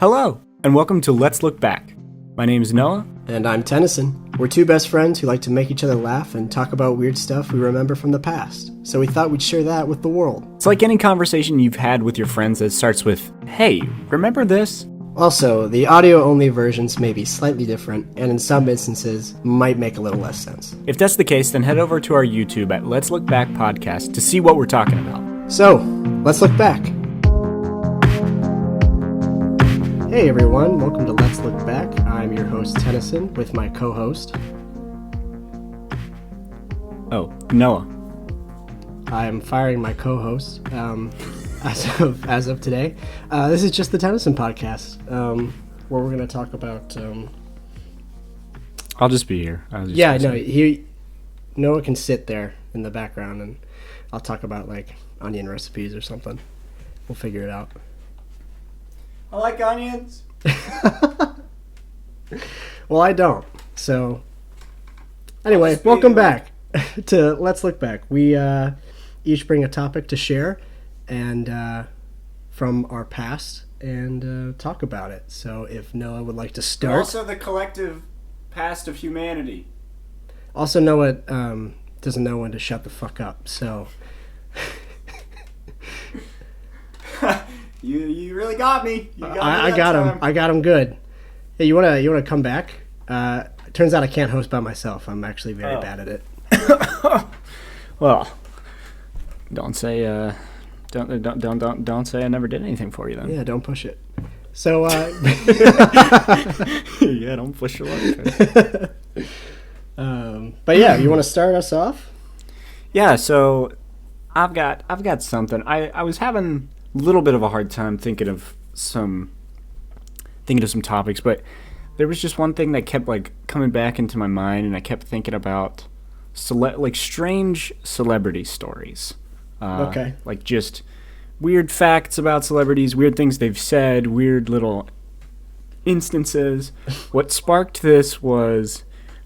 Hello, and welcome to Let's Look Back. My name is Noah. And I'm Tennyson. We're two best friends who like to make each other laugh and talk about weird stuff we remember from the past. So we thought we'd share that with the world. It's like any conversation you've had with your friends that starts with, hey, remember this? Also, the audio-only versions may be slightly different, and in some instances, might make a little less sense. If that's the case, then head over to our YouTube at Let's Look Back Podcast to see what we're talking about. So, let's look back. Hey everyone, welcome to Let's Look Back. I'm your host Tennyson with my co-host. Oh, Noah. I am firing my co-host as of today. This is just the Tennyson podcast, where we're going to talk about. I'll just be here. Noah can sit there in the background, and I'll talk about like onion recipes or something. We'll figure it out. I like onions. Well, I don't. So, anyway, welcome back to Let's Look Back. We each bring a topic to share and from our past and talk about it. So, if Noah would like to start. Also, the collective past of humanity. Also, Noah doesn't know when to shut the fuck up. So. You really got me. I got him. I got him good. Hey, you wanna come back? It turns out I can't host by myself. I'm actually very bad at it. Well, don't say don't say I never did anything for you then. Yeah, don't push it. So yeah, don't push your luck. But yeah, you want to start us off? Yeah. So I've got something. I was having a little bit of a hard time thinking of some topics, but there was just one thing that kept like coming back into my mind, and I kept thinking about strange celebrity stories. Okay. Like just weird facts about celebrities, weird things they've said, weird little instances. What sparked this was,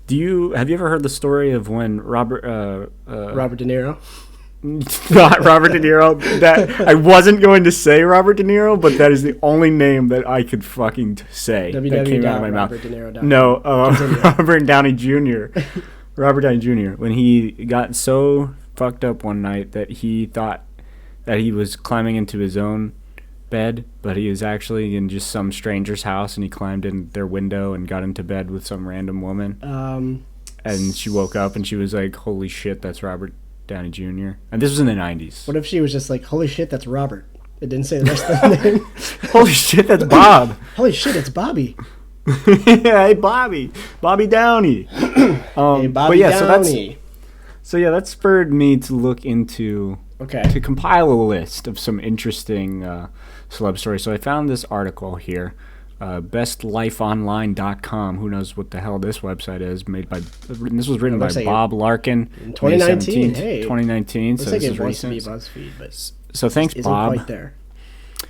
have you ever heard the story of when Robert De Niro? Not Robert De Niro. That I wasn't going to say Robert De Niro, but that is the only name that I could fucking say that came out of my mouth. No, Robert Downey Jr. Robert Downey Jr. When he got so fucked up one night that he thought that he was climbing into his own bed, but he was actually in just some stranger's house, and he climbed in their window and got into bed with some random woman. And she woke up and she was like, "Holy shit, that's Robert Downey Jr." And this was in the 90s. What if she was just like, "Holy shit, that's Robert"? It didn't say the rest of the name. Holy shit, that's Bob. Holy shit, it's Bobby. Yeah, hey Bobby Downey. Hey Bobby Downey. So that spurred me to look into to compile a list of some interesting celeb stories. So I found this article here. bestlifeonline.com. Who knows what the hell this website is? This was written by Bob Larkin in 2019. 2019. Looks so like this it is wants recent. to be BuzzFeed, but so thanks, Bob. Quite there.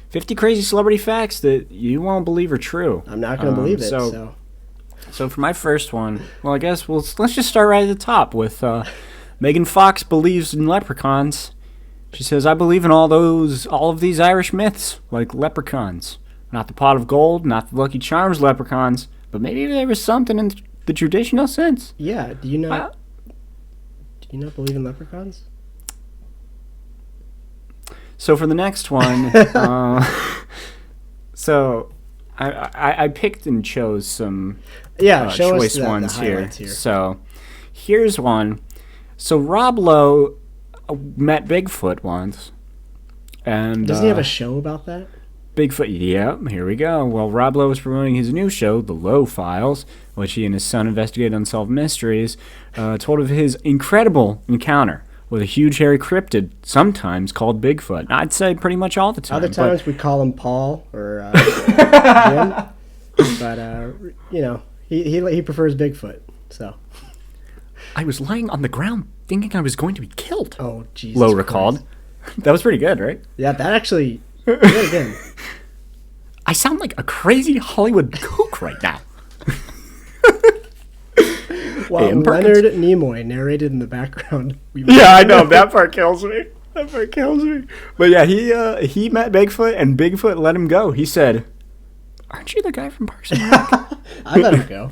50 crazy celebrity facts that you won't believe are true. I'm not going to believe it. So for my first one, well, I guess let's just start right at the top with Megan Fox believes in leprechauns. She says, "I believe in all of these Irish myths, like leprechauns. Not the pot of gold, not the Lucky Charms leprechauns, but maybe there was something in the traditional sense." Yeah, do you not believe in leprechauns? So for the next one, so I picked and chose some choice ones here. So here's one. So Rob Lowe met Bigfoot once, and doesn't he have a show about that? Bigfoot, yeah, here we go. Well, Rob Lowe was promoting his new show, The Lowe Files, which he and his son investigate unsolved mysteries, told of his incredible encounter with a huge hairy cryptid, sometimes called Bigfoot. I'd say pretty much all the time. Other times we call him Paul or Jim, but he prefers Bigfoot. So I was lying on the ground thinking I was going to be killed. Oh, Jesus! Lowe recalled. That was pretty good, right? Yeah, that actually. Really good. I sound like a crazy Hollywood kook right now. Well, Leonard Nimoy narrated in the background. Yeah, I know. That part kills me. But yeah, he met Bigfoot, and Bigfoot let him go. He said, aren't you the guy from Parks and Rec? I let him go.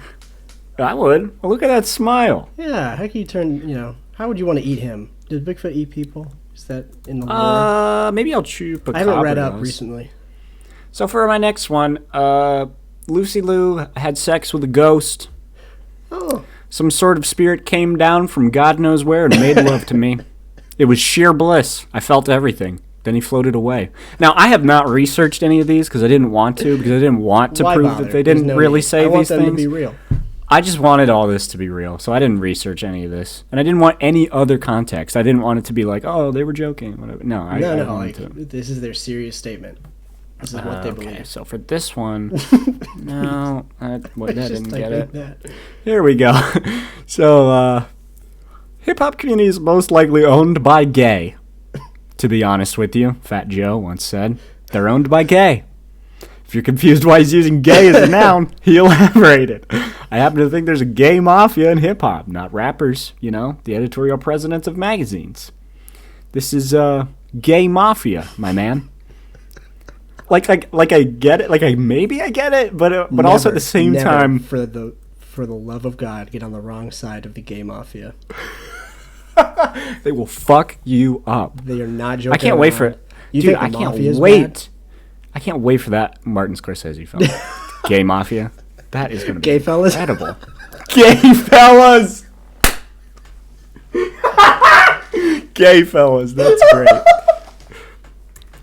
I would. Well, look at that smile. Yeah, how can you turn, how would you want to eat him? Does Bigfoot eat people? Is that in the lore? Maybe I'll chupacabra. I haven't read up recently. So for my next one, Lucy Liu had sex with a ghost. Oh. Some sort of spirit came down from God knows where and made love to me. It was sheer bliss. I felt everything. Then he floated away. Now, I have not researched any of these because I didn't want to, because I didn't want to prove that they didn't really say these things. I want them to be real. I just wanted all this to be real, so I didn't research any of this. And I didn't want any other context. I didn't want it to be like, oh, they were joking. Whatever. No, I wanted to. This is their serious statement. This is what they believe. So for this one, no, that didn't get it. Here we go. So, hip-hop community is most likely owned by gay. To be honest with you, Fat Joe once said, they're owned by gay. If you're confused why he's using gay as a noun, he elaborated. I happen to think there's a gay mafia in hip-hop, not rappers, the editorial presidents of magazines. This is gay mafia, my man. Like I get it, maybe I get it, but also at the same time, for the love of God, get on the wrong side of the gay mafia. They will fuck you up. They are not joking. I can't wait for it. Dude, I can't wait. I can't wait for that Martin Scorsese film. Gay Mafia. That is going to be Gay fellas? Incredible. Gay fellas! Gay fellas. That's great.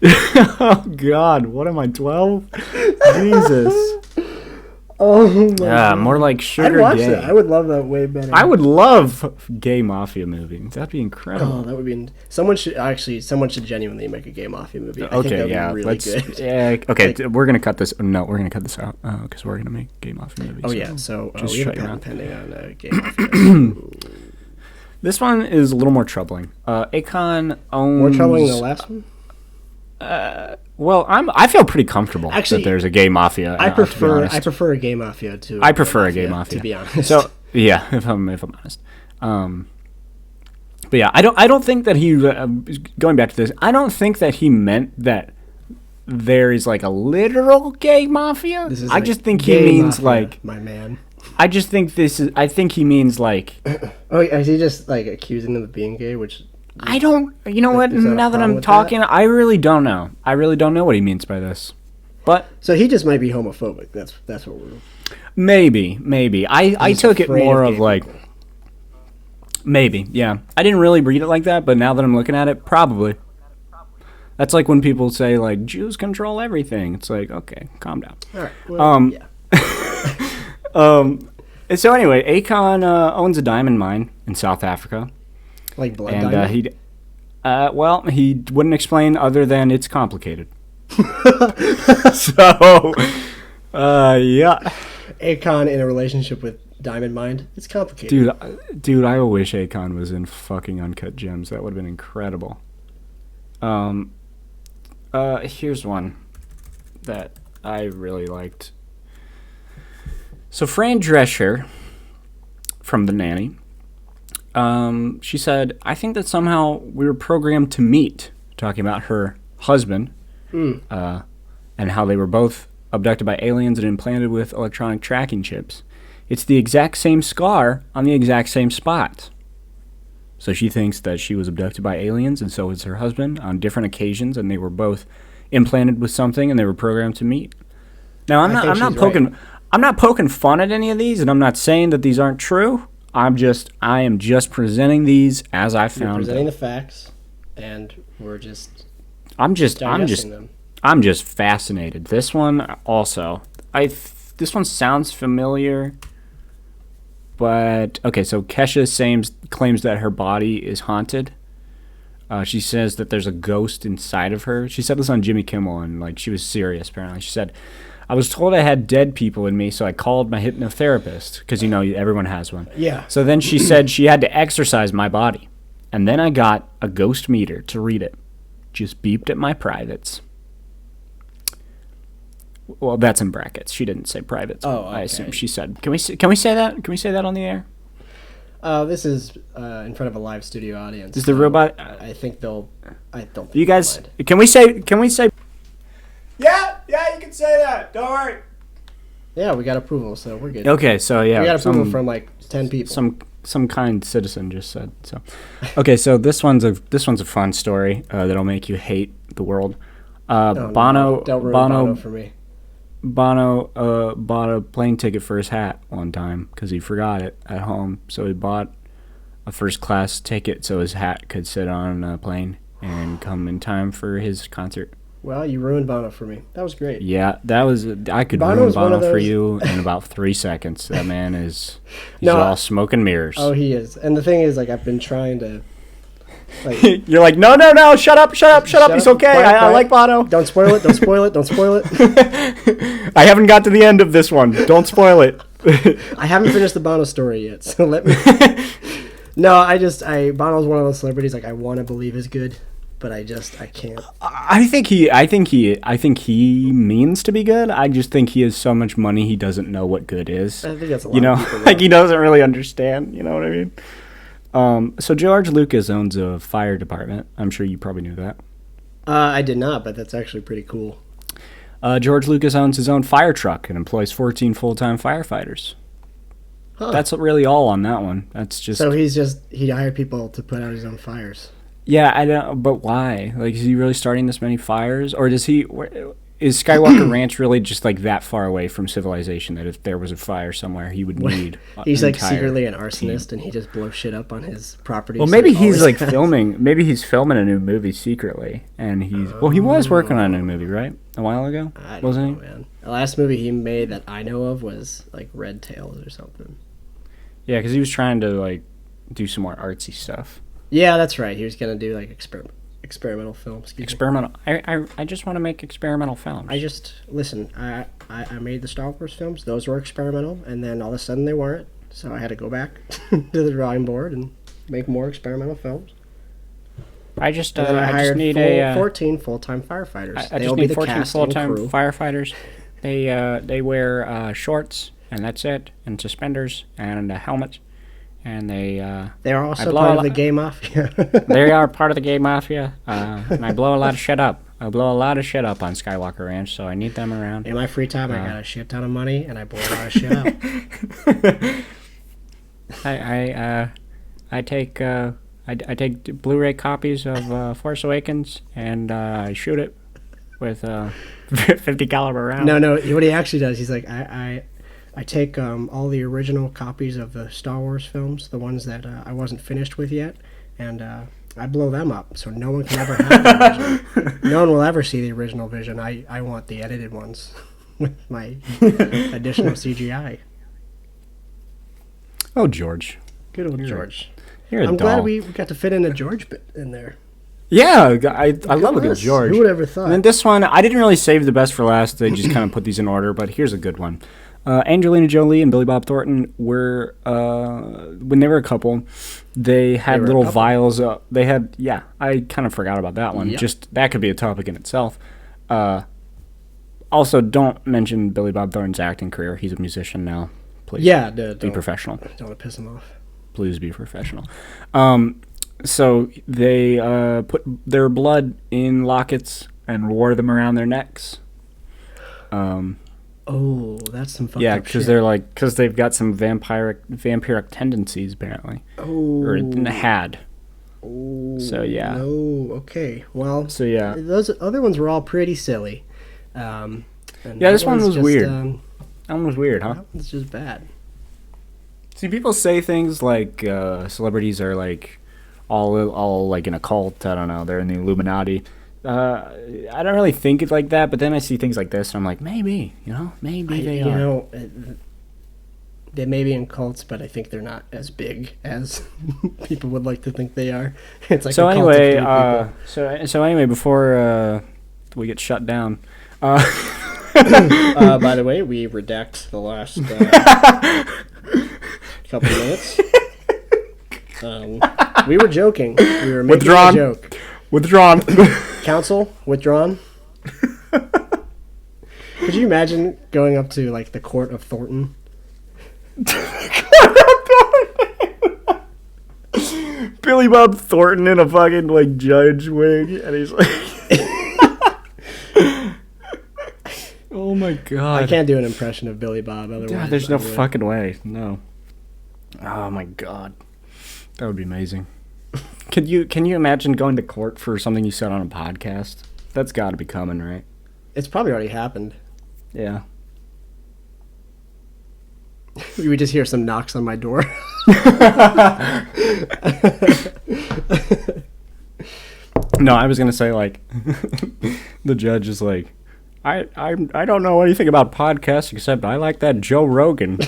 Oh, God. What am I, 12? Jesus. Oh, my God. More like Sugar I'd watch Gay. that. I would love that way better. I would love Gay Mafia movie. That'd be incredible. Oh, that would be... Someone should genuinely make a Gay Mafia movie. I think that would be really good. Yeah, okay, we're going to cut this. No, we're going to cut this out because we're going to make Gay Mafia movies. Oh, yeah, so just we have a patent pending on Gay Mafia. This one is a little more troubling. Akon owns... More troubling than the last one? Well, I feel pretty comfortable that there's a gay mafia. I prefer a gay mafia to. I prefer a gay mafia, to be honest. So yeah, if I'm honest. But yeah, I don't think that he going back to this. I don't think that he meant that there is like a literal gay mafia. I just think he means mafia, like my man. I just think I think he means like. Oh, is he just like accusing them of being gay? Which. I don't. You know what? Now that I'm talking, I really don't know. I really don't know what he means by this. But so he just might be homophobic. That's what we're. Maybe. I took it more of like. Maybe, yeah. I didn't really read it like that, but now that I'm looking at it, probably. That's like when people say like Jews control everything. It's like, okay, calm down. All right. Well, yeah. So anyway, Akon owns a diamond mine in South Africa. Like blood diamond? He wouldn't explain other than it's complicated. So, yeah. Akon in a relationship with Diamond Mine, it's complicated. Dude, I wish Akon was in fucking Uncut Gems. That would have been incredible. Here's one that I really liked. So Fran Drescher from The Nanny, she said, I think that somehow we were programmed to meet, talking about her husband, and how they were both abducted by aliens and implanted with electronic tracking chips. It's the exact same scar on the exact same spot. So she thinks that she was abducted by aliens, and so was her husband on different occasions, and they were both implanted with something, and they were programmed to meet. Now, I'm not poking fun at any of these, and I'm not saying that these aren't true. I am just presenting these as I found them. You're presenting the facts, and we're just. I'm just fascinated. This one also, this one sounds familiar, but okay. So Kesha claims that her body is haunted. She says that there's a ghost inside of her. She said this on Jimmy Kimmel, and she was serious. Apparently, she said, "I was told I had dead people in me, so I called my hypnotherapist because everyone has one." Yeah. So then she said she had to exorcise my body, and then I got a ghost meter to read it. Just beeped at my privates. Well, that's in brackets. She didn't say privates. Oh, okay. I assume she said. Can we say that? Can we say that on the air? This is in front of a live studio audience. Is the robot? I think they'll. I don't. Think you guys, mind. Can we say? Yeah, you can say that. Don't worry. Yeah, we got approval, so we're good. Okay, so yeah, we got approval from like 10 people. Some kind citizen just said so. Okay, so this one's a fun story that'll make you hate the world. Bono, no. Don't ruin Bono for me. Bono bought a plane ticket for his hat one time because he forgot it at home. So he bought a first class ticket so his hat could sit on a plane and come in time for his concert. Well, you ruined Bono for me. That was great. Yeah, I could ruin Bono for you in about 3 seconds. That man he's all smoke and mirrors. Oh, he is. And the thing is, like, I've been trying to, like... You're like, no, shut up. It's okay. I like Bono. Don't spoil it. I haven't got to the end of this one. Don't spoil it. I haven't finished the Bono story yet, so let me... No, Bono's one of those celebrities, like, I want to believe is good. But I can't. I think he means to be good. I just think he has so much money he doesn't know what good is. I think that's a lot of people. Like he doesn't really understand. You know what I mean? So George Lucas owns a fire department. I'm sure you probably knew that. I did not, but that's actually pretty cool. George Lucas owns his own fire truck and employs 14 full-time firefighters. Huh. That's really all on that one. That's just. So he hired people to put out his own fires. Yeah, I don't. But why? Like, is he really starting this many fires, or is Skywalker Ranch really just like that far away from civilization that if there was a fire somewhere, he would need? He's like secretly an arsonist, and he just blows shit up on his property. Well, maybe he's like filming. Maybe he's filming a new movie secretly, and he was working on a new movie, right? A while ago, wasn't he? Man. The last movie he made that I know of was like Red Tails or something. Yeah, because he was trying to like do some more artsy stuff. Yeah, that's right. He was gonna do like experimental films. Experimental. I just want to make experimental films. I made the Star Wars films. Those were experimental, and then all of a sudden they weren't. So I had to go back to the drawing board and make more experimental films. I just need 14 full-time firefighters. I just need 14 full-time firefighters. They wear shorts and that's it, and suspenders and a helmet. And they are also part of the gay mafia. They are part of the gay mafia, and I blow a lot of shit up. I blow a lot of shit up on Skywalker Ranch, so I need them around. In my free time, I got a shit ton of money, and I blow a lot of shit up. I take Blu-ray copies of Force Awakens, and I shoot it with a 50 caliber round. No. What he actually does, he's like, I take all the original copies of the Star Wars films, the ones that I wasn't finished with yet, and I blow them up so no one can ever have the original. No one will ever see the original vision. I want the edited ones with my additional CGI. Oh, George. Good old George. I'm glad we got to fit in a George bit in there. Yeah, I love a good George. Who would ever thought? And then this one, I didn't really save the best for last. They just kind of put these in order, but here's a good one. Angelina Jolie and Billy Bob Thornton were, when they were a couple, they had little vials. I kind of forgot about that one. Yep. Just, that could be a topic in itself. Also, don't mention Billy Bob Thornton's acting career. He's a musician now. Please be professional. Don't want to piss him off. Please be professional. So they put their blood in lockets and wore them around their necks. Oh, that's some fucked up shit. Yeah, because they've got some vampiric tendencies apparently. Oh, or had. Oh, so yeah. No, okay. Well, so yeah, those other ones were all pretty silly. This one was weird. That one was weird, huh? That one's just bad. See, people say things like celebrities are like all like in a cult. I don't know. They're in the Illuminati. I don't really think it like that, but then I see things like this, and I'm like, maybe, they are. They may be in cults, but I think they're not as big as people would like to think they are. It's like so anyway. So anyway, before we get shut down. By the way, we redact the last couple of minutes. We were joking. We were making a joke. Withdrawn. Counsel, withdrawn. Could you imagine going up to like the court of Thornton? Billy Bob Thornton in a fucking like judge wig, and he's like, "Oh Oh my god. I can't do an impression of Billy Bob otherwise. Yeah, there's no fucking way. No. Oh my god. That would be amazing. Can you imagine going to court for something you said on a podcast? That's got to be coming, right? It's probably already happened. Yeah. We just hear some knocks on my door. No, I was gonna say like the judge is like, I don't know anything about podcasts except I like that Joe Rogan.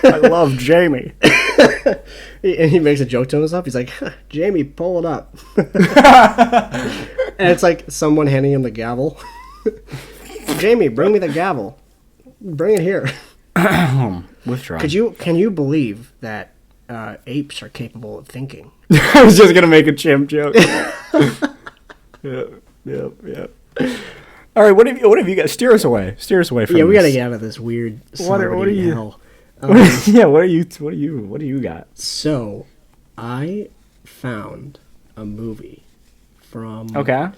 I love Jamie. And he makes a joke to himself. He's like, Jamie, pull it up. And it's like someone handing him the gavel. Jamie, bring me the gavel. Bring it here. Withdraw. Can you believe that apes are capable of thinking? I was just gonna make a chimp joke. Yeah. All right, what have you got? Steer us away from this. Yeah, we gotta get out of this weird what are you hell. Yeah, what do you got? So, I found a movie from. Okay.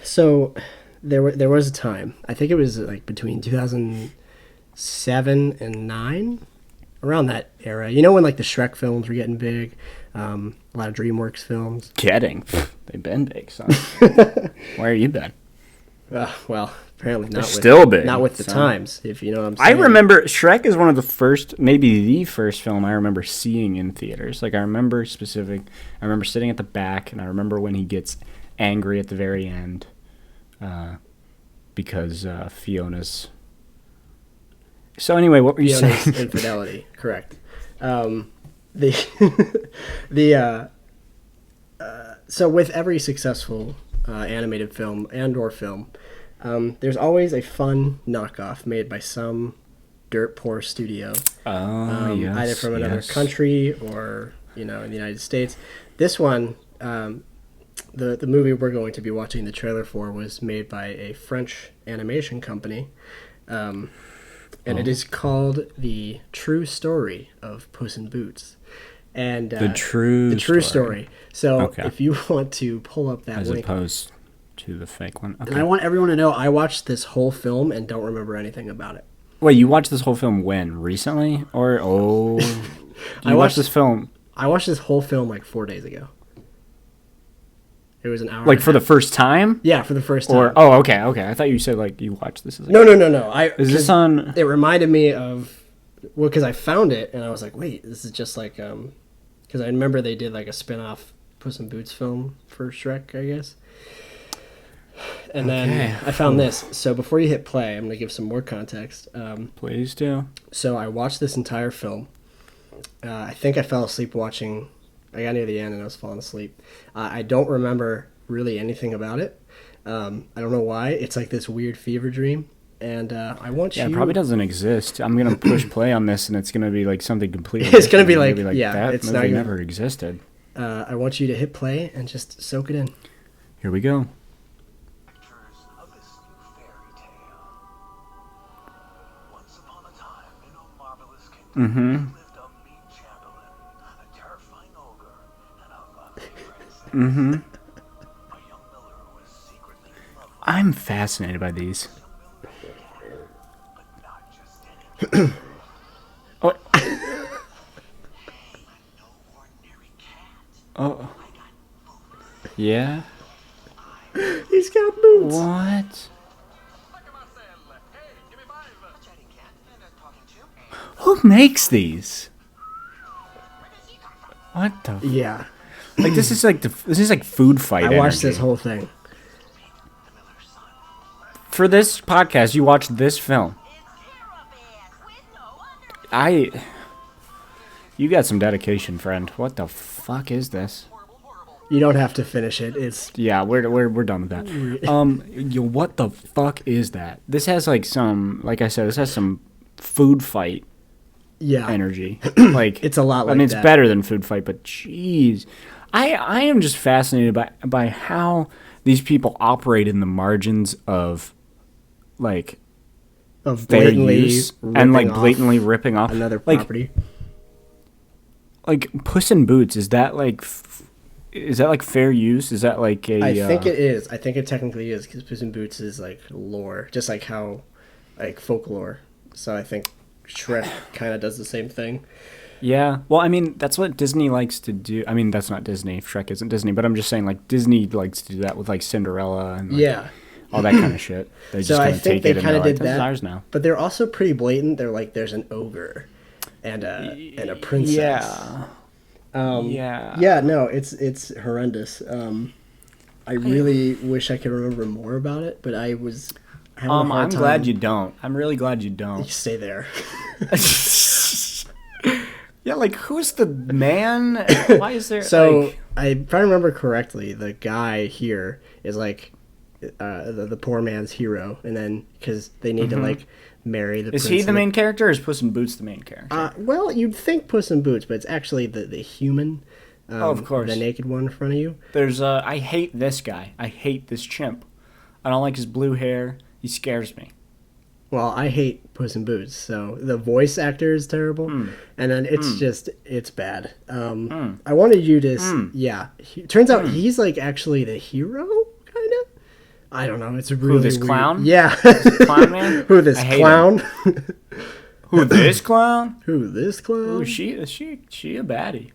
So, there was a time. I think it was like between 2007 and 9, around that era. You know when like the Shrek films were getting big, a lot of DreamWorks films. They've been big, son. Where have you been? Well, apparently not. Not with the times, if you know what I'm saying. I remember Shrek is one of the first, maybe the first film I remember seeing in theaters. Like I remember sitting at the back, and I remember when he gets angry at the very end, because Fiona's. So anyway, what were you saying? Infidelity, correct. So with every successful animated film and/or film, there's always a fun knockoff made by some dirt poor studio, either from another country or in the United States. This one, the movie we're going to be watching the trailer for was made by a French animation company, and it is called The True Story of Puss in Boots. And the true story. So if you want to pull up that link, as opposed to the fake one. Okay. And I want everyone to know I watched this whole film and don't remember anything about it. Wait, you watched this whole film when? Recently? Or I watched this film. I watched this whole film like 4 days ago. It was an hour. Like for the first time? Yeah, for the first time. Okay. I thought you said like you watched this. No. Is this on? It reminded me of because I found it and I was like, wait, this is just like because I remember they did like a spin-off Puss in Boots film for Shrek, I guess. And then I found this. So before you hit play, I'm going to give some more context. Please do. So I watched this entire film. I think I fell asleep watching. I got near the end and I was falling asleep. I don't remember really anything about it. I don't know why. It's like this weird fever dream. And I want you... Yeah, it probably doesn't exist. I'm going to push play on this and it's going to be like something completely It's going to be like that it's movie never existed. I want you to hit play and just soak it in. Here we go. Mm-hmm. Mm-hmm. I'm fascinated by these. Oh. Yeah? He's got boots. What? Who makes these? What the? Yeah. Like this is like food fight. I watched this whole thing. For this podcast, you watched this film. You got some dedication, friend. What the fuck is this? You don't have to finish it. We're done with that. What the fuck is that? This has like some food fight. Yeah. Energy. Like it's a lot like that. I mean, it's better than food fight, but jeez. I am just fascinated by how these people operate in the margins of like fair use and like blatantly ripping off another property. Like Puss in Boots, is that like is that like fair use? Is that like a? I think it is. I think it technically is because Puss in Boots is like lore, just like how like folklore. So I think Shrek kind of does the same thing. Yeah. Well, I mean, that's what Disney likes to do. I mean, that's not Disney. Shrek isn't Disney, but I'm just saying like Disney likes to do that with like Cinderella and like, all that kind of shit. They just kind of take it and they're like, that's ours now. But they're also pretty blatant. They're like, there's an ogre and a princess. Yeah. Yeah, no, it's horrendous. I really wish I could remember more about it, but I was having a hard time. I'm glad you don't. I'm really glad you don't. You stay there. Yeah, like, who's the man? Why is there... So, if I remember correctly, the guy here is, like, the poor man's hero, and then, because they need to, like, marry the prince. Is he the main character, or is Puss in Boots the main character? Well, you'd think Puss in Boots, but it's actually the human, of course, the naked one in front of you. There's, I hate this guy. I hate this chimp. I don't like his blue hair. He scares me. Well, I hate Puss in Boots, so the voice actor is terrible, and then it's bad. I wanted you to, turns out he's like actually the hero, kind of. I don't know. It's really who, this weird. clown? Yeah, clown man. Who this clown? Who this clown? Who this clown? Ooh, she a baddie.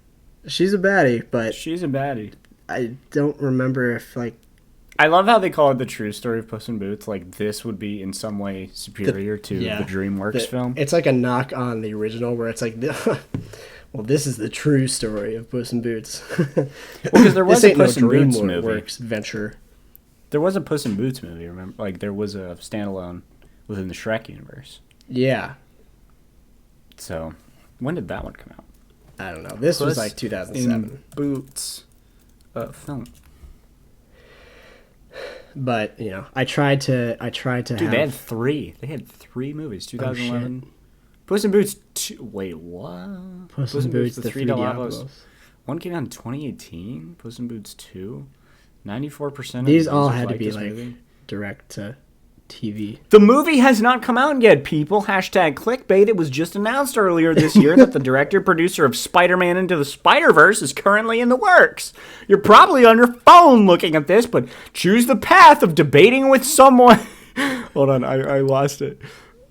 She's a baddie, but she's a baddie. I don't remember if like. I love how they call it the true story of Puss in Boots. Like, this would be in some way superior to the DreamWorks film. It's like a knock on the original where it's like, well, this is the true story of Puss in Boots. Well, because there was a Puss in Boots movie. DreamWorks venture. There was a Puss in Boots movie, remember? Like, there was a standalone within the Shrek universe. Yeah. So, when did that one come out? I don't know. This was like 2007. In Boots film. But, you know, I tried to Dude, they had three. They had three movies. 2011. Puss in Boots 2. Wait, what? Puss in Boots, the Three Diablos. One came out in 2018. Puss in Boots 2. 94% of these all had to be like direct to TV. The movie has not come out yet, people. Hashtag clickbait. It was just announced earlier this year that the director-producer of Spider-Man Into the Spider-Verse is currently in the works. You're probably on your phone looking at this, but choose the path of debating with someone. Hold on, I lost it.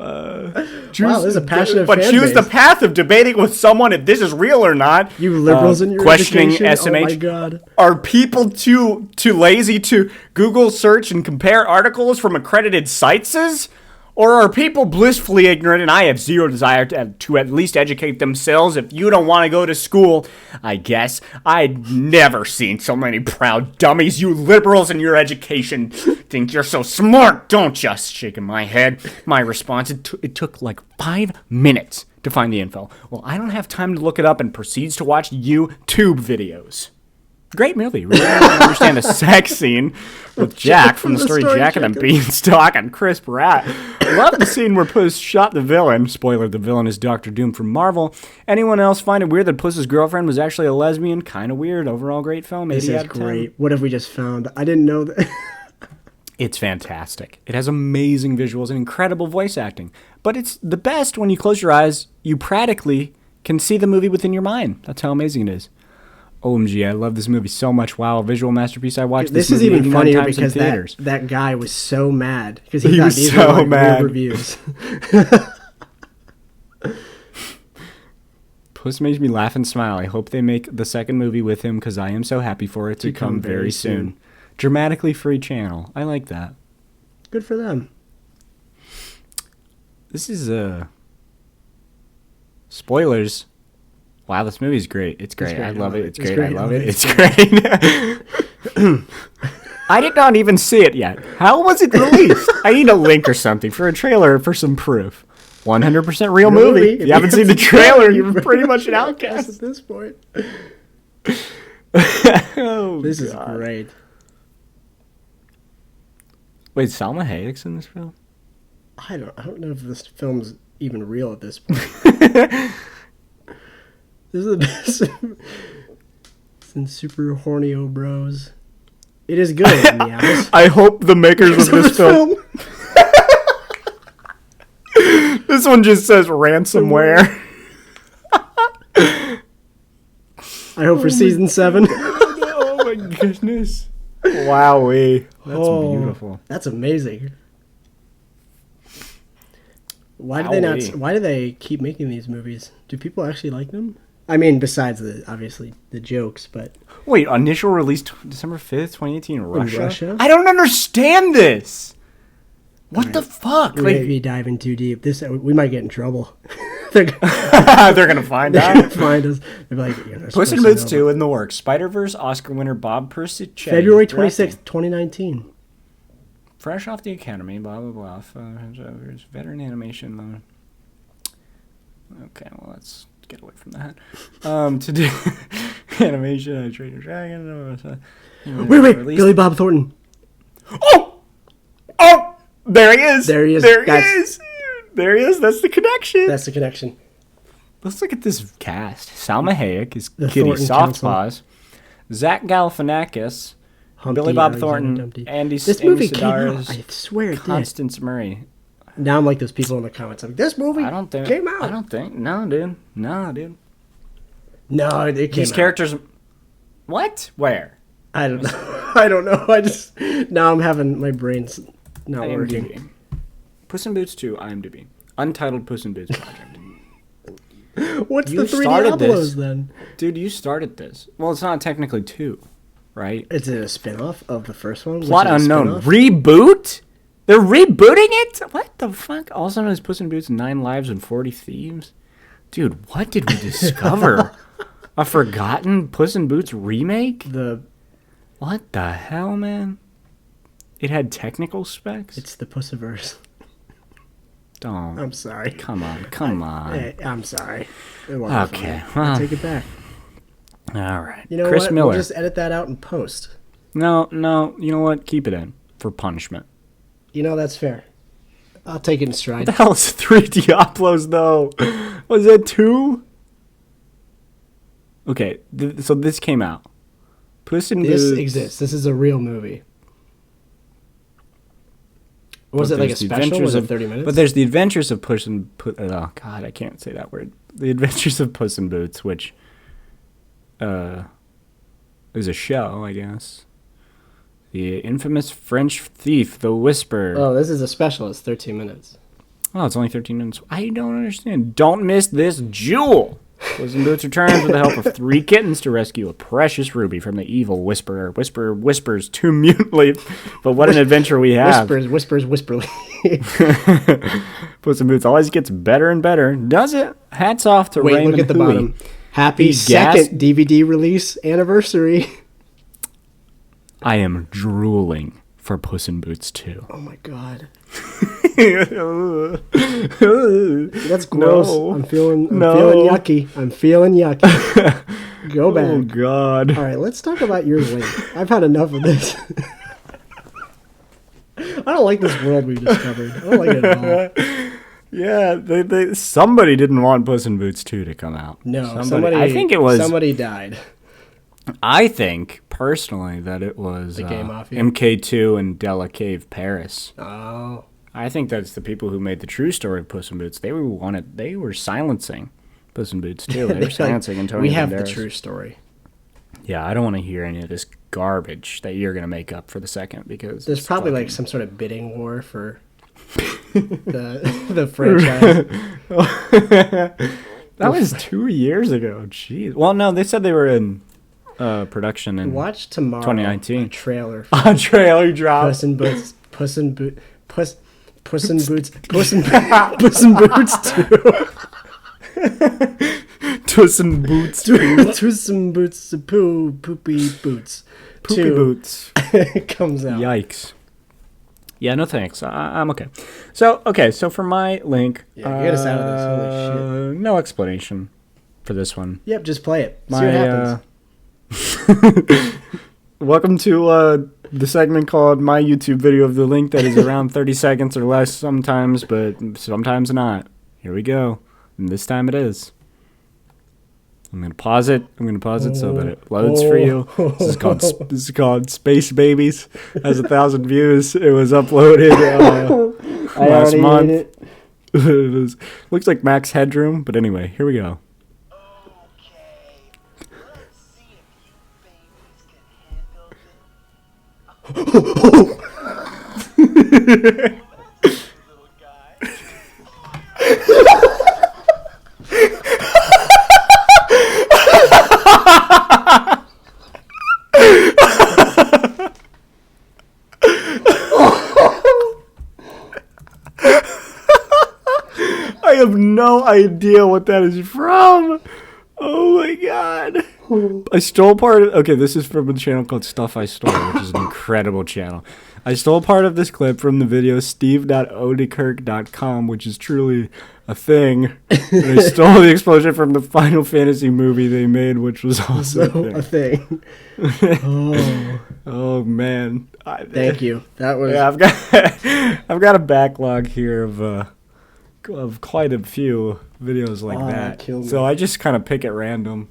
Wow, there's a passionate But fan choose base. the path of debating with someone if this is real or not. You liberals in your questioning education? SMH. Oh my God. Are people too lazy to Google search and compare articles from accredited sites? Or are people blissfully ignorant and I have zero desire to at least educate themselves? If you don't want to go to school, I guess. I'd never seen so many proud dummies. You liberals in your education think you're so smart, don't you? Shaking my head. My response, it took like 5 minutes to find the info. Well, I don't have time to look it up and proceeds to watch YouTube videos. Great movie. Really don't understand the sex scene with Jack from the story Jack and the Beanstalk and Chris Pratt. Love the scene where Puss shot the villain. Spoiler, the villain is Dr. Doom from Marvel. Anyone else find it weird that Puss's girlfriend was actually a lesbian? Kind of weird. Overall, great film. This is great. What have we just found? I didn't know that. It's fantastic. It has amazing visuals and incredible voice acting. But it's the best when you close your eyes, you practically can see the movie within your mind. That's how amazing it is. OMG, I love this movie so much. Wow, a visual masterpiece. I watched this movie is even funnier times because in theaters. that guy was so mad because he was these so were like mad. Weird reviews. Puss makes me laugh and smile. I hope they make the second movie with him because I am so happy for it to come very soon. Dramatically free channel. I like that. Good for them. This is spoilers. Wow, this movie's great. It's great. I love it. It's great. I love it. It's great. I did not even see it yet. How was it released? I need a link or something for a trailer for some proof. 100% real movie. If you haven't seen the trailer, you're pretty much an outcast at this point. Oh, this is great. Wait, Salma Hayek's in this film? I don't know if this film's even real at this point. This is the best. Since Super Hornio Bros. It is good. I hope the makers of this film. This one just says ransomware. I hope for season 7. Oh goodness. Wowee. That's beautiful. That's amazing. Why do they keep making these movies? Do people actually like them? I mean, besides obviously the jokes, but... Wait, initial release December 5th, 2018, Russia? I don't understand this! What the fuck? We may be diving too deep. We might get in trouble. They're gonna find out. They're gonna find us. They're like, Puss in Boots 2 in the works. Spider-Verse Oscar winner Bob Persichilli. February 26th, 2019. Fresh off the Academy, blah, blah, blah. Veteran animation. Okay, well, let's get away from that. To do animation, Trader Dragon. Wait, Billy Bob Thornton. Oh! There he is. There he is. There he is. That's the connection. Let's look at this cast. Salma Hayek is Kitty Softpaws. Zach Galifianakis. Billy Bob Thornton. Andy Sedaris. I swear it did. Constance Murray. Now I'm like those people in the comments. I'm like, this movie came out. I don't think. No, dude. No, it came out. These characters... What? Where? I don't know. I don't know. Now I'm having... My brain's not working. Puss in Boots 2, IMDb. Untitled Puss in Boots project. What's the 3 Diablos then? Dude, you started this. Well, it's not technically 2, right? Is it a spinoff of the first one? Plot unknown. Reboot? They're rebooting it? What the fuck? Also known as Puss in Boots 9 Lives and 40 Thieves? Dude, what did we discover? A forgotten Puss in Boots remake? What the hell, man? It had technical specs? It's the Pussiverse. Don't. I'm sorry. Come on. I'm sorry. Okay. I'll take it back. All right. You know Chris what? Miller. We'll just edit that out and post. No. You know what? Keep it in for punishment. You know, that's fair. I'll take it in stride. What the hell is 3 Diablos, though? Was it 2? Okay, so this came out. Puss in Boots. This exists. This is a real movie. Was it like a special? Was it 30 minutes? But there's The Adventures of Puss in Boots. Oh, God, I can't say that word. The Adventures of Puss in Boots, which is a show, I guess. The infamous French thief, The Whisper. Oh, this is a special. It's 13 minutes. Oh, it's only 13 minutes. I don't understand. Don't miss this jewel. Puss in Boots returns with the help of 3 kittens to rescue a precious ruby from the evil Whisperer. Whisperer whispers too mutely, but what an adventure we have. Whispers whisperly. Puss in Boots always gets better and better. Does it? Hats off to Raymond look at the Huey. bottom. Happy second DVD release anniversary. I am drooling for Puss in Boots 2. Oh my God. That's gross. No. I'm feeling yucky. I'm feeling yucky. Go back. Oh God. All right, let's talk about your link. I've had enough of this. I don't like this world we've discovered. I don't like it at all. Yeah, somebody didn't want Puss in Boots 2 to come out. No, somebody died. I think, personally, that it was the Game Mafia? MK2 and Della Cave Paris. Oh. I think that's the people who made the true story of Puss in Boots. They were silencing Puss in Boots too. They were silencing Antonio We have Banderas. the true story. Yeah, I don't want to hear any of this garbage that you're going to make up for the second, because there's probably like some sort of bidding war for the franchise. That was 2 years ago. Jeez. Well, no, they said they were in production in Watch tomorrow 2019. A trailer. A trailer drop. Puss in Boots. Puss in Boots. Puss in Boots 2. Puss in Boots 2. Puss in Boots Poopy Boots. Poopy Boots. Comes out. Yikes. Yeah, no thanks. I'm okay. So for my link, yeah, get us out of this. Holy shit. No explanation for this one. Yep, just play it. See what happens. Welcome to the segment called My YouTube Video of the Link that is around 30 seconds or less sometimes, but sometimes not. Here we go. And this time it is. I'm going to pause it. So that it loads for you. This is called Space Babies. Has 1,000 views. It was uploaded last month. It looks like Max Headroom, but anyway, here we go. I have no idea what that is from. Oh my god. I stole part of... Okay, this is from a channel called Stuff I Stole, which is an incredible channel. I stole part of this clip from the video steve.odekirk.com, which is truly a thing. And I stole the explosion from the Final Fantasy movie they made, which was also a thing. Oh man. Thank you. That was... Yeah, I've got a backlog here of quite a few videos like that. So I just kind of pick at random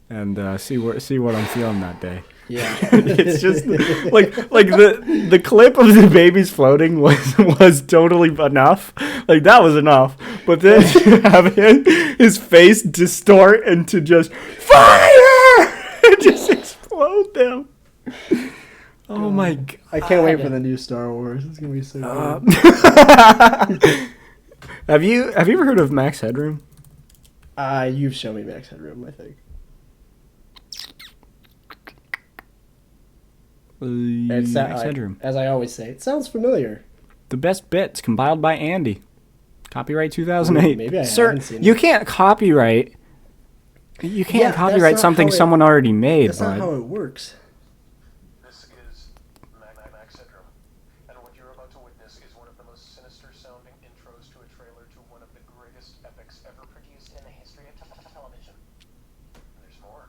and see what I'm feeling that day. Yeah. It's just like the clip of the babies floating was totally enough. Like that was enough. But then to have his face distort into just fire and just explode them. Oh my god. I can't wait for the new Star Wars. It's gonna be so good. Have you ever heard of Max Headroom? You've shown me Max Headroom, I think. Max Headroom. As I always say, it sounds familiar. The best bits compiled by Andy. Copyright 2008. Maybe I haven't seen you it. Can't copyright. You can't copyright something someone already made. That's not how it works. This is Max Headroom, and what you're about to witness is one of the most sinister-sounding intros to a trailer to one of the greatest epics ever produced in the history of television. And there's more,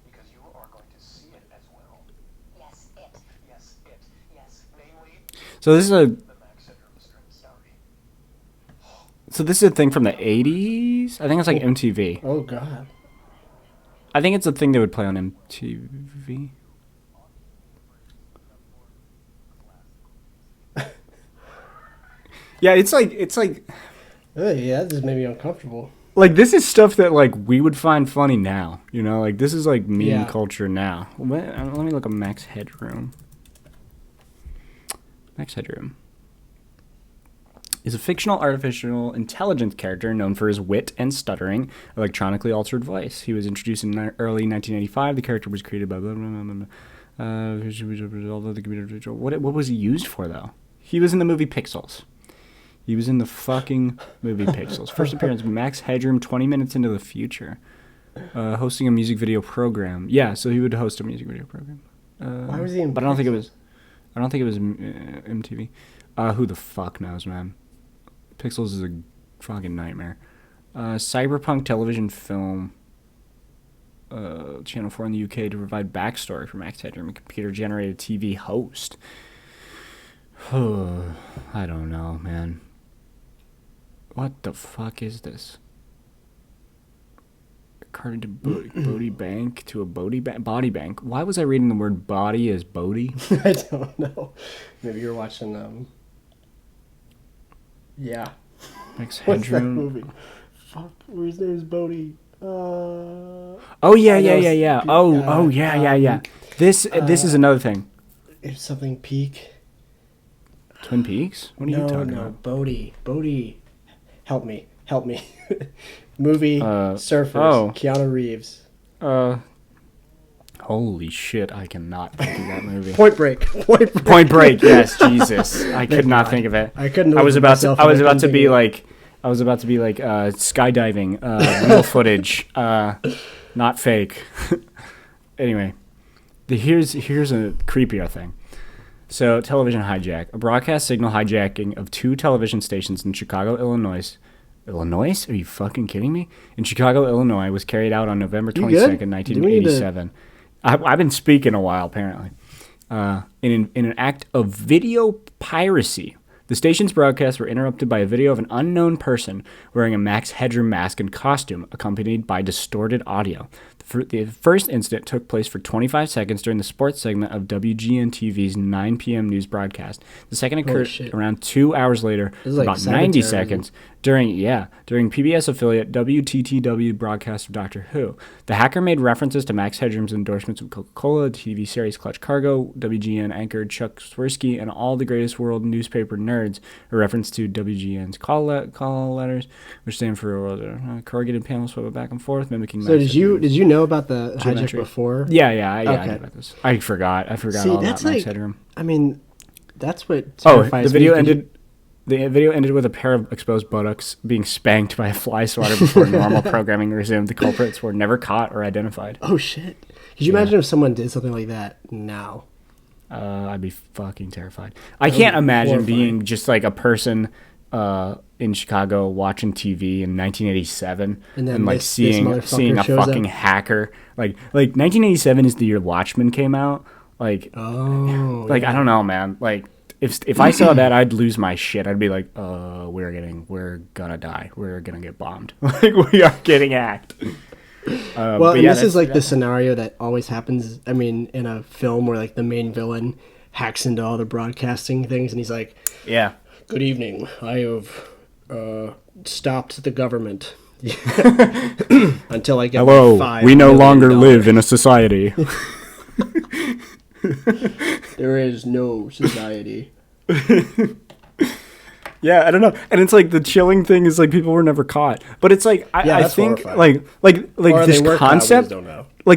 because you are going to see it as well. Yes, it. Yes, it. Yes, namely. So this is The Max Headroom string story. So this is a thing from the 80s? I think it's like MTV. Oh, God. I think it's a thing they would play on MTV. Yeah, it's like Oh, yeah, that just made me uncomfortable. like this is stuff that like we would find funny now, you know? Like this is like meme culture now. Let me look at Max Headroom. Max Headroom is a fictional artificial intelligence character known for his wit and stuttering, electronically altered voice. He was introduced in early 1985. The character was created by blah, blah, blah, blah. What was he used for, though? He was in the movie Pixels. He was in the fucking movie Pixels. First appearance, Max Headroom, 20 minutes into the future. Hosting a music video program. Yeah, so he would host a music video program. Why was he in But I don't think it was MTV. Who the fuck knows, man? Pixels is a fucking nightmare. Cyberpunk television film. Channel 4 in the UK to provide backstory for Max Headroom, a computer-generated TV host. I don't know, man. What the fuck is this? Carted to Bodie Bank to a body bank. Why was I reading the word body as Bodie? I don't know. Maybe you're watching yeah. Max What's that Headroom. movie? Fuck, his name is Bodie. Oh yeah. Yeah. This is another thing. It's something Peak. Twin Peaks? What are you talking about? Bodie. Help me. Movie, Surfers, Keanu Reeves. Holy shit, I cannot think of that movie. Point Break. Point Break, yes, Jesus. I could not think of it. I couldn't. I was about to be like skydiving, real footage, not fake. Anyway, here's a creepier thing. So, television hijack. A broadcast signal hijacking of 2 television stations in Chicago, Illinois. Illinois? Are you fucking kidding me? In Chicago, Illinois, was carried out on November 22nd, 1987. I've been speaking a while, apparently. In an act of video piracy. The station's broadcasts were interrupted by a video of an unknown person wearing a Max Headroom mask and costume, accompanied by distorted audio. The The first incident took place for 25 seconds during the sports segment of WGN-TV's 9 p.m. news broadcast. The second occurred around 2 hours later, for about 90 seconds, during PBS affiliate WTTW broadcast of Doctor Who. The hacker made references to Max Headroom's endorsements of Coca-Cola, the TV series Clutch Cargo, WGN anchor Chuck Swirsky, and all the greatest world newspaper nerds, a reference to WGN's call letters, which stand for corrugated panels swept back and forth, mimicking. So did you know about the hijack before? Yeah, I knew about this. I forgot all about Max Headroom. I mean, that's what terrifies the video ended. The video ended with a pair of exposed buttocks being spanked by a fly swatter before normal programming resumed. The culprits were never caught or identified. Oh, shit. Could you imagine if someone did something like that now? I'd be fucking terrified. I can't imagine being just like a person in Chicago watching TV in 1987 and like seeing a fucking hacker. Like 1987 is the year Watchmen came out. I don't know, man. Like, If I saw that, I'd lose my shit. I'd be like, we're gonna die. We're gonna get bombed. Like, we are getting hacked. This is like the scenario that always happens. I mean, in a film where like the main villain hacks into all the broadcasting things, and he's like, "Yeah, good evening. I have stopped the government until I get Hello, $5 we no longer live in a society." There is no society. Yeah, I don't know. And it's like the chilling thing is like people were never caught. But it's like I think horrifying. like this concept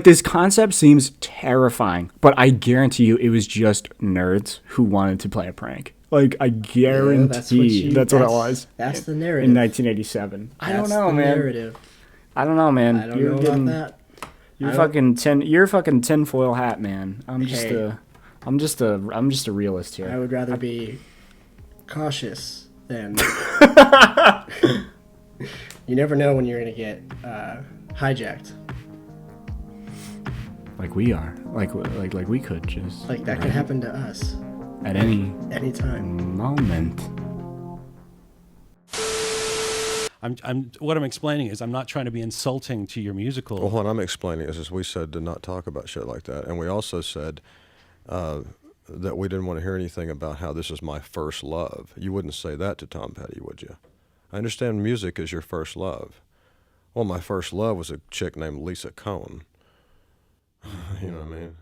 this concept seems terrifying, but I guarantee you it was just nerds who wanted to play a prank. Like, I guarantee that's what it was. That's the narrative. In 1987. I don't know, man. Narrative. I don't know, man. I don't know about that. You're fucking tinfoil hat, man. I'm just a realist here. I would rather be cautious than you never know when you're gonna get hijacked. Like we are. Like we could just like that could happen to us at any time moment. What I'm explaining is I'm not trying to be insulting to your musical. Well, what I'm explaining is we said to not talk about shit like that, and we also said that we didn't want to hear anything about how this is my first love. You wouldn't say that to Tom Petty, would you? I understand music is your first love. Well, my first love was a chick named Lisa Cohn. You know what I mean?